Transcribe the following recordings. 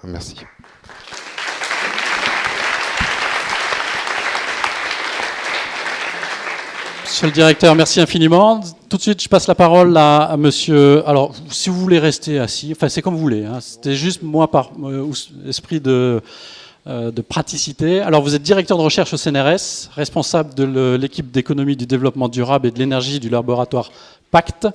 Merci. Monsieur le directeur, merci infiniment. Tout de suite, je passe la parole à monsieur... Alors, si vous voulez rester assis, enfin, c'est comme vous voulez. Hein. C'était juste, moi, par esprit de praticité. Alors, vous êtes directeur de recherche au CNRS, responsable de l'équipe d'économie du développement durable et de l'énergie du laboratoire PACT.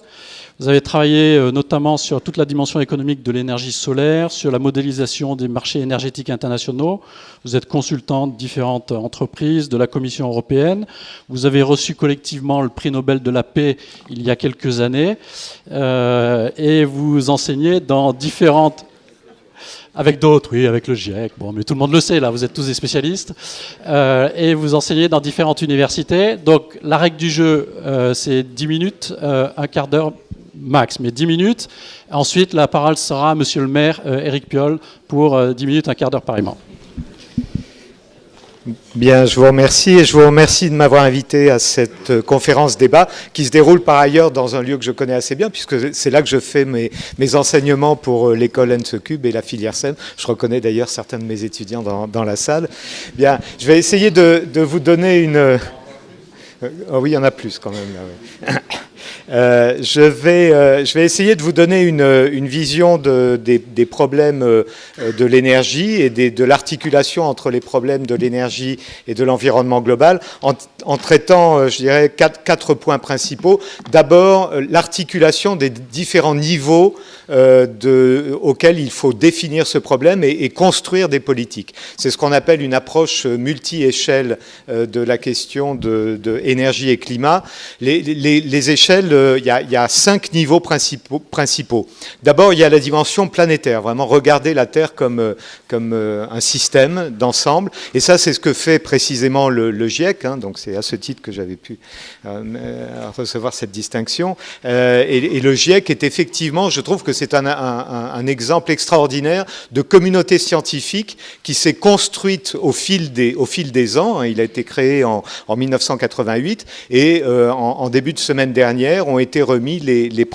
Vous avez travaillé notamment sur toute la dimension économique de l'énergie solaire, sur la modélisation des marchés énergétiques internationaux. Vous êtes consultant de différentes entreprises, de la Commission européenne. Vous avez reçu collectivement le prix Nobel de la paix il y a quelques années. Et vous enseignez dans différentes... Avec d'autres, oui, avec le GIEC. Bon, mais tout le monde le sait, là, vous êtes tous des spécialistes. Et vous enseignez dans différentes universités. Donc, la règle du jeu, c'est 10 minutes, un quart d'heure max, mais 10 minutes. Ensuite, la parole sera à monsieur le maire, Éric Piolle, pour 10 minutes, un quart d'heure pareillement. Bien, je vous remercie et je vous remercie de m'avoir invité à cette conférence débat qui se déroule par ailleurs dans un lieu que je connais assez bien puisque c'est là que je fais mes enseignements pour l'école NSECUB et la filière SEM. Je reconnais d'ailleurs certains de mes étudiants dans la salle. Bien, je vais essayer de vous donner une... Oh oui, il y en a plus quand même là, oui. Je vais essayer de vous donner une vision des problèmes de l'énergie et de l'articulation entre les problèmes de l'énergie et de l'environnement global en traitant, je dirais, quatre points principaux. D'abord, l'articulation des différents niveaux auxquels il faut définir ce problème et construire des politiques. C'est ce qu'on appelle une approche multi-échelle de la question de énergie et climat. Les échelles, il y a 5 niveaux principaux. D'abord, il y a la dimension planétaire, vraiment regarder la Terre comme un système d'ensemble. Et ça, c'est ce que fait précisément le GIEC. Hein, donc, c'est à ce titre que j'avais pu recevoir cette distinction. Et le GIEC est effectivement, je trouve que c'est un exemple extraordinaire de communauté scientifique qui s'est construite au fil des ans. Il a été créé en 1988 et en début de semaine dernière ont été remis les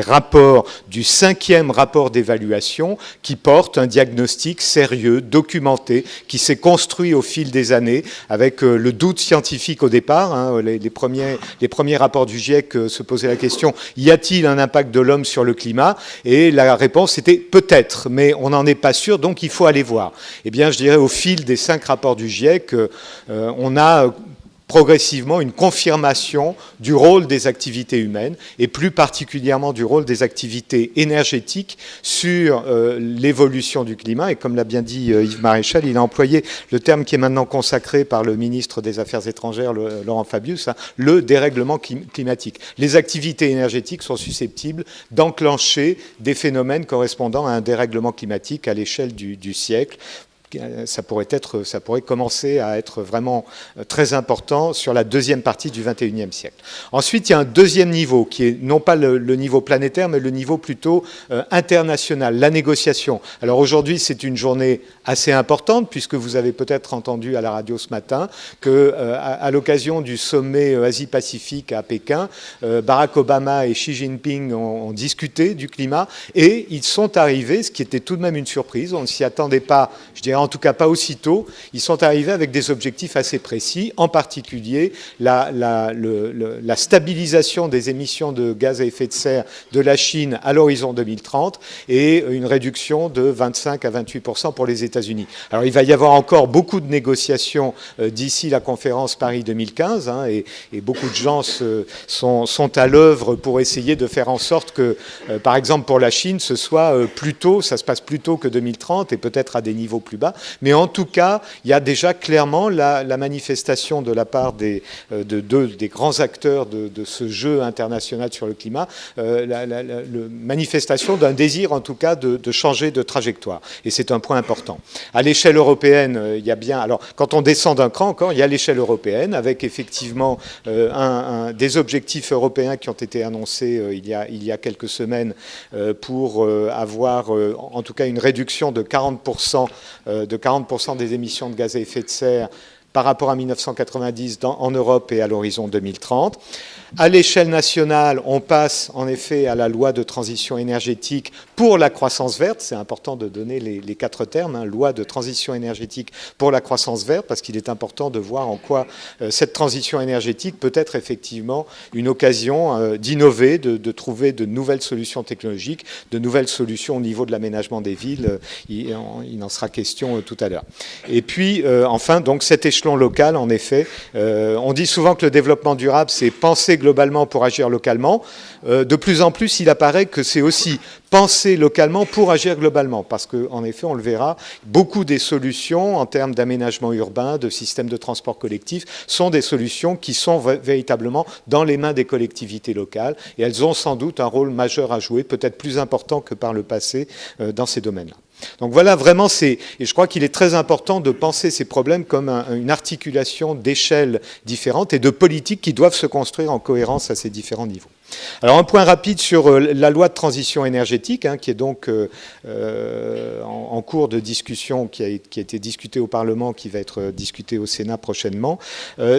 rapports du 5e rapport d'évaluation qui porte un diagnostic sérieux, documenté, qui s'est construit au fil des années avec le doute scientifique au départ. Hein, les premiers rapports du GIEC se posaient la question, y a-t-il un impact de l'homme sur le climat? Et la réponse était peut-être, mais on n'en est pas sûr, donc il faut aller voir. Eh bien, je dirais au fil des 5 rapports du GIEC, on a progressivement une confirmation du rôle des activités humaines et plus particulièrement du rôle des activités énergétiques sur l'évolution du climat. Et comme l'a bien dit Yves Maréchal, il a employé le terme qui est maintenant consacré par le ministre des Affaires étrangères, Laurent Fabius, hein, le dérèglement climatique. Les activités énergétiques sont susceptibles d'enclencher des phénomènes correspondant à un dérèglement climatique à l'échelle du siècle. Ça pourrait commencer à être vraiment très important sur la deuxième partie du XXIe siècle. Ensuite, il y a un deuxième niveau qui est non pas le niveau planétaire, mais le niveau plutôt international, la négociation. Alors aujourd'hui, c'est une journée assez importante puisque vous avez peut-être entendu à la radio ce matin que à l'occasion du sommet Asie-Pacifique à Pékin, Barack Obama et Xi Jinping ont discuté du climat et ils sont arrivés, ce qui était tout de même une surprise, on ne s'y attendait pas, je dirais en tout cas pas aussitôt, ils sont arrivés avec des objectifs assez précis, en particulier la stabilisation des émissions de gaz à effet de serre de la Chine à l'horizon 2030 et une réduction de 25 à 28% pour les États-Unis. Alors il va y avoir encore beaucoup de négociations d'ici la conférence Paris 2015 hein, et beaucoup de gens sont à l'œuvre pour essayer de faire en sorte que, par exemple pour la Chine, ce soit plus tôt, ça se passe plus tôt que 2030 et peut-être à des niveaux plus bas. Mais en tout cas, il y a déjà clairement la manifestation de la part des grands acteurs de ce jeu international sur le climat, la manifestation d'un désir en tout cas de changer de trajectoire. Et c'est un point important. À l'échelle européenne, il y a bien... Alors, quand on descend d'un cran encore, il y a l'échelle européenne avec effectivement des objectifs européens qui ont été annoncés il y a quelques semaines pour avoir en tout cas une réduction de 40% des émissions de gaz à effet de serre par rapport à 1990 en Europe et à l'horizon 2030. À l'échelle nationale, on passe en effet à la loi de transition énergétique pour la croissance verte. C'est important de donner les 4 termes, hein, loi de transition énergétique pour la croissance verte, parce qu'il est important de voir en quoi cette transition énergétique peut être effectivement une occasion d'innover, de trouver de nouvelles solutions technologiques, de nouvelles solutions au niveau de l'aménagement des villes. Il en sera question tout à l'heure. Et puis, enfin, donc cet échelon local, en effet, on dit souvent que le développement durable, c'est penser globalement pour agir localement. De plus en plus, il apparaît que c'est aussi penser localement pour agir globalement, parce qu'en effet, on le verra, beaucoup des solutions en termes d'aménagement urbain, de systèmes de transport collectif, sont des solutions qui sont véritablement dans les mains des collectivités locales, et elles ont sans doute un rôle majeur à jouer, peut-être plus important que par le passé, dans ces domaines-là. Donc voilà, vraiment, et je crois qu'il est très important de penser ces problèmes comme une articulation d'échelles différentes et de politiques qui doivent se construire en cohérence à ces différents niveaux. Alors un point rapide sur la loi de transition énergétique, hein, qui est donc en cours de discussion, qui a été discutée au Parlement, qui va être discutée au Sénat prochainement.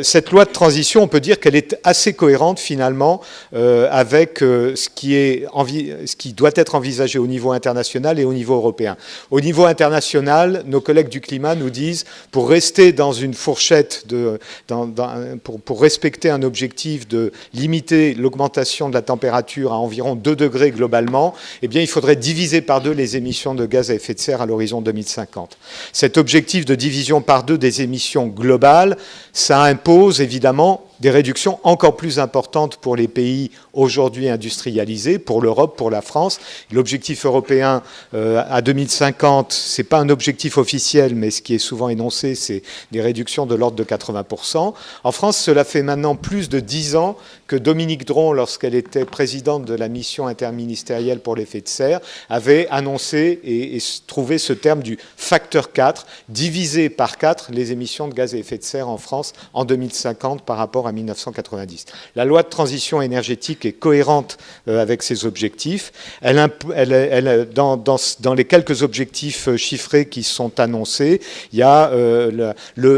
Cette loi de transition, on peut dire qu'elle est assez cohérente finalement avec ce qui doit être envisagé au niveau international et au niveau européen. Au niveau international, nos collègues du climat nous disent, pour rester dans une fourchette, pour respecter un objectif de limiter l'augmentation de la température à environ 2 degrés globalement, eh bien, il faudrait diviser par 2 les émissions de gaz à effet de serre à l'horizon 2050. Cet objectif de division par 2 des émissions globales, ça impose évidemment des réductions encore plus importantes pour les pays aujourd'hui industrialisés, pour l'Europe, pour la France. L'objectif européen à 2050, ce n'est pas un objectif officiel, mais ce qui est souvent énoncé, c'est des réductions de l'ordre de 80%. En France, cela fait maintenant plus de 10 ans que Dominique Dron, lorsqu'elle était présidente de la mission interministérielle pour l'effet de serre, avait annoncé et trouvé ce terme du facteur 4, diviser par 4 les émissions de gaz à effet de serre en France en 2050 par rapport à 1990. La loi de transition énergétique est cohérente avec ces objectifs. Dans les quelques objectifs chiffrés qui sont annoncés, il y a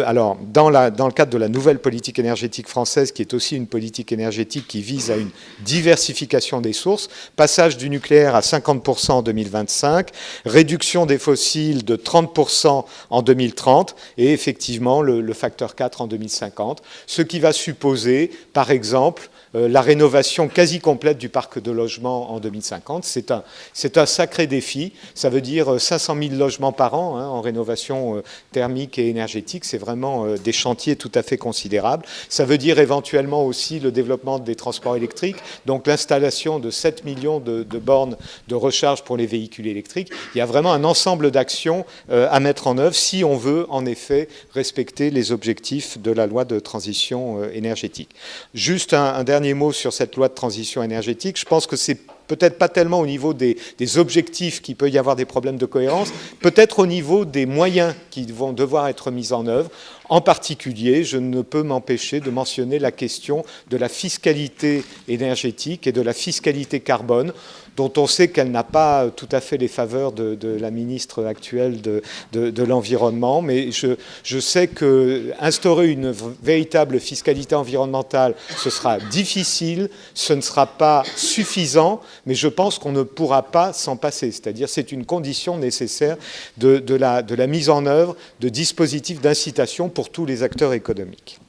alors dans le cadre de la nouvelle politique énergétique française, qui est aussi une politique énergétique qui vise à une diversification des sources, passage du nucléaire à 50% en 2025, réduction des fossiles de 30% en 2030 et effectivement le facteur 4 en 2050, ce qui va supposer, par exemple, la rénovation quasi complète du parc de logements en 2050. C'est un sacré défi. Ça veut dire 500 000 logements par an en rénovation thermique et énergétique. C'est vraiment des chantiers tout à fait considérables. Ça veut dire éventuellement aussi le développement des transports électriques, donc l'installation de 7 millions de bornes de recharge pour les véhicules électriques. Il y a vraiment un ensemble d'actions à mettre en œuvre si on veut en effet respecter les objectifs de la loi de transition énergétique. Juste un dernier mot sur cette loi de transition énergétique. Je pense que c'est peut-être pas tellement au niveau des objectifs qu'il peut y avoir des problèmes de cohérence, peut-être au niveau des moyens qui vont devoir être mis en œuvre. En particulier, je ne peux m'empêcher de mentionner la question de la fiscalité énergétique et de la fiscalité carbone, dont on sait qu'elle n'a pas tout à fait les faveurs de la ministre actuelle de l'Environnement, mais je sais qu'instaurer une véritable fiscalité environnementale, ce sera difficile, ce ne sera pas suffisant, mais je pense qu'on ne pourra pas s'en passer. C'est-à-dire c'est une condition nécessaire de la mise en œuvre de dispositifs d'incitation pour tous les acteurs économiques.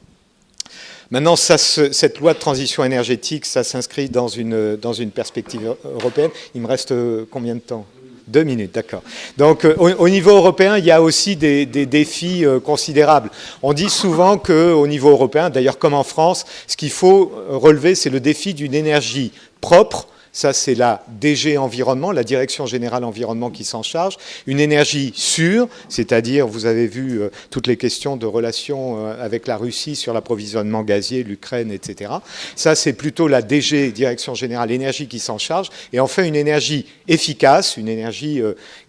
Maintenant, cette loi de transition énergétique, ça s'inscrit dans une perspective européenne. Il me reste combien de temps ? 2 minutes, d'accord. Donc, au niveau européen, il y a aussi des défis considérables. On dit souvent qu'au niveau européen, d'ailleurs comme en France, ce qu'il faut relever, c'est le défi d'une énergie propre. Ça, c'est la DG Environnement, la Direction Générale Environnement qui s'en charge. Une énergie sûre, c'est-à-dire, vous avez vu toutes les questions de relations avec la Russie sur l'approvisionnement gazier, l'Ukraine, etc. Ça, c'est plutôt la DG, Direction Générale Énergie, qui s'en charge. Et enfin, une énergie efficace, une énergie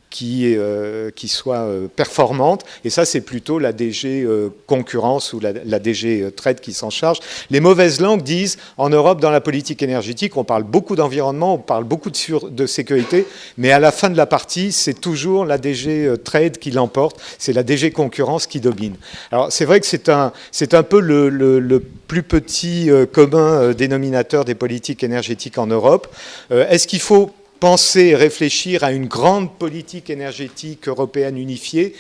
qui soit performante. Et ça, c'est plutôt la DG concurrence ou la DG trade qui s'en charge. Les mauvaises langues disent, en Europe, dans la politique énergétique, on parle beaucoup d'environnement, on parle beaucoup de sécurité, mais à la fin de la partie, c'est toujours la DG trade qui l'emporte, c'est la DG concurrence qui domine. Alors, c'est vrai que c'est un peu le plus petit commun dénominateur des politiques énergétiques en Europe. Est-ce qu'il faut penser et réfléchir à une grande politique énergétique européenne unifiée?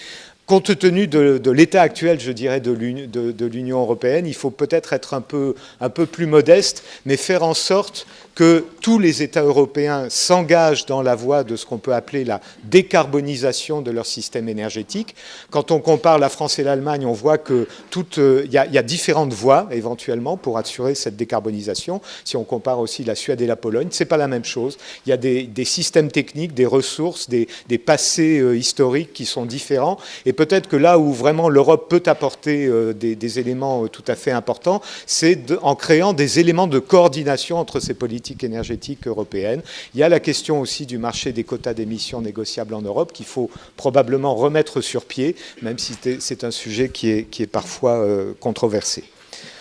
Compte tenu de l'état actuel, je dirais, de l'Union européenne, il faut peut-être être un peu plus modeste, mais faire en sorte que tous les États européens s'engagent dans la voie de ce qu'on peut appeler la décarbonisation de leur système énergétique. Quand on compare la France et l'Allemagne, on voit que il y a différentes voies, éventuellement, pour assurer cette décarbonisation. Si on compare aussi la Suède et la Pologne, c'est pas la même chose. Il y a des systèmes techniques, des ressources, des passés historiques qui sont différents. Et peut-être que là où vraiment l'Europe peut apporter des éléments tout à fait importants, c'est en créant des éléments de coordination entre ces politiques énergétiques européennes. Il y a la question aussi du marché des quotas d'émissions négociables en Europe qu'il faut probablement remettre sur pied, même si c'est un sujet qui est parfois controversé.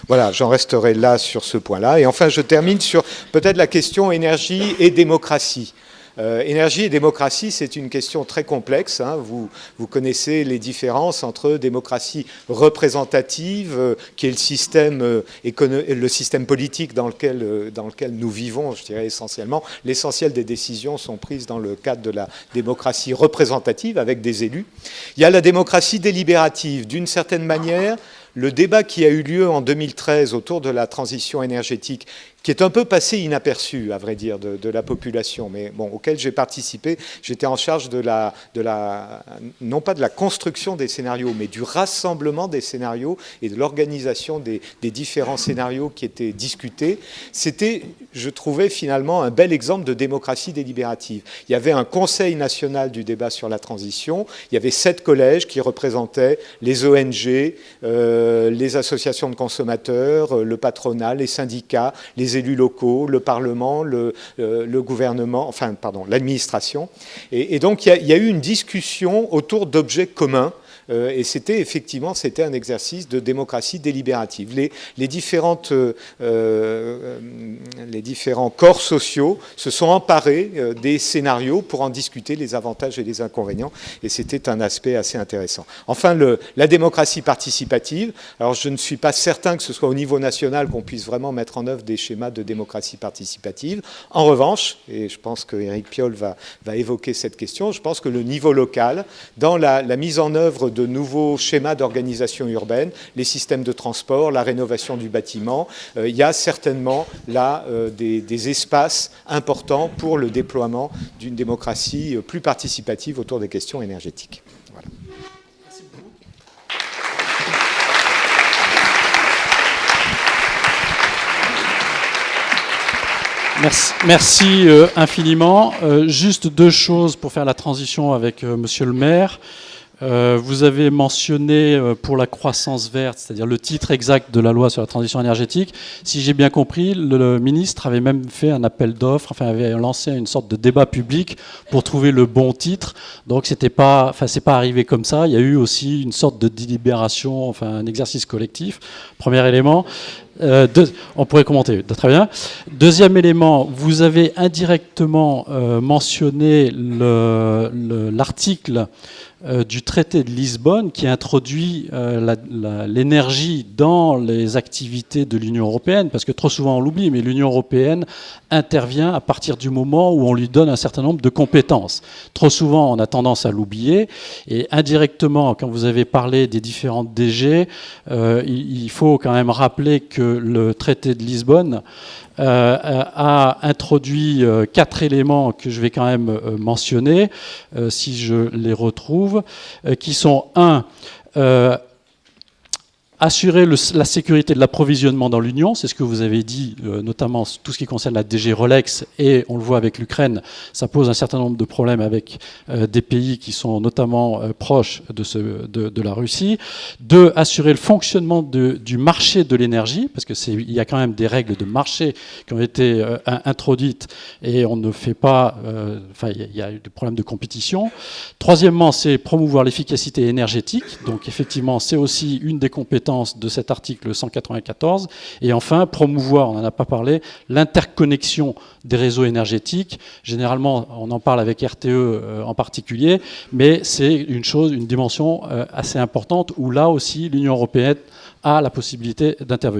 Voilà, j'en resterai là sur ce point-là. Et enfin, je termine sur peut-être la question énergie et démocratie. Énergie et démocratie, c'est une question très complexe. Hein. Vous connaissez les différences entre démocratie représentative, qui est le système politique dans lequel nous vivons, je dirais essentiellement. L'essentiel des décisions sont prises dans le cadre de la démocratie représentative, avec des élus. Il y a la démocratie délibérative. D'une certaine manière, le débat qui a eu lieu en 2013 autour de la transition énergétique, qui est un peu passé inaperçu, à vrai dire, de la population, mais bon, auquel j'ai participé. J'étais en charge non pas de la construction des scénarios, mais du rassemblement des scénarios et de l'organisation des différents scénarios qui étaient discutés. C'était, je trouvais, finalement, un bel exemple de démocratie délibérative. Il y avait un Conseil national du débat sur la transition, il y avait 7 collèges qui représentaient les ONG, les associations de consommateurs, le patronat, les syndicats, les élus locaux, le Parlement, le gouvernement, enfin, pardon, l'administration. Et donc, il y a eu une discussion autour d'objets communs. Et c'était un exercice de démocratie délibérative. Les différents corps sociaux se sont emparés des scénarios pour en discuter les avantages et les inconvénients. Et c'était un aspect assez intéressant. Enfin, la démocratie participative. Alors, je ne suis pas certain que ce soit au niveau national qu'on puisse vraiment mettre en œuvre des schémas de démocratie participative. En revanche, et je pense qu'Éric Piolle va évoquer cette question, je pense que le niveau local, dans la mise en œuvre de nouveaux schémas d'organisation urbaine, les systèmes de transport, la rénovation du bâtiment. Il y a certainement là des espaces importants pour le déploiement d'une démocratie plus participative autour des questions énergétiques. Voilà. Merci infiniment. Juste 2 choses pour faire la transition avec Monsieur le maire. Vous avez mentionné pour la croissance verte, c'est-à-dire le titre exact de la loi sur la transition énergétique. Si j'ai bien compris, le ministre avait même fait un appel d'offres, enfin avait lancé une sorte de débat public pour trouver le bon titre. Donc c'est pas arrivé comme ça. Il y a eu aussi une sorte de délibération, enfin un exercice collectif. Premier élément. On pourrait commenter, très bien. Deuxième élément, vous avez indirectement mentionné l'article du traité de Lisbonne qui introduit l'énergie dans les activités de l'Union européenne, parce que trop souvent on l'oublie, mais l'Union européenne intervient à partir du moment où on lui donne un certain nombre de compétences. Trop souvent on a tendance à l'oublier, et indirectement, quand vous avez parlé des différentes DG, il faut quand même rappeler que le traité de Lisbonne a introduit 4 éléments que je vais quand même mentionner, si je les retrouve, qui sont Assurer la sécurité de l'approvisionnement dans l'Union, c'est ce que vous avez dit, notamment tout ce qui concerne la DG Rolex, et on le voit avec l'Ukraine, ça pose un certain nombre de problèmes avec des pays qui sont notamment proches de la Russie. 2, assurer le fonctionnement du marché de l'énergie, parce qu'il y a quand même des règles de marché qui ont été introduites et on ne fait pas... il y a des problèmes de compétition. 3e, c'est promouvoir l'efficacité énergétique, donc effectivement, c'est aussi une des compétences de cet article 194. Et enfin, promouvoir, on n'en a pas parlé, l'interconnexion des réseaux énergétiques. Généralement, on en parle avec RTE en particulier, mais c'est une dimension assez importante où là aussi l'Union européenne a la possibilité d'intervenir.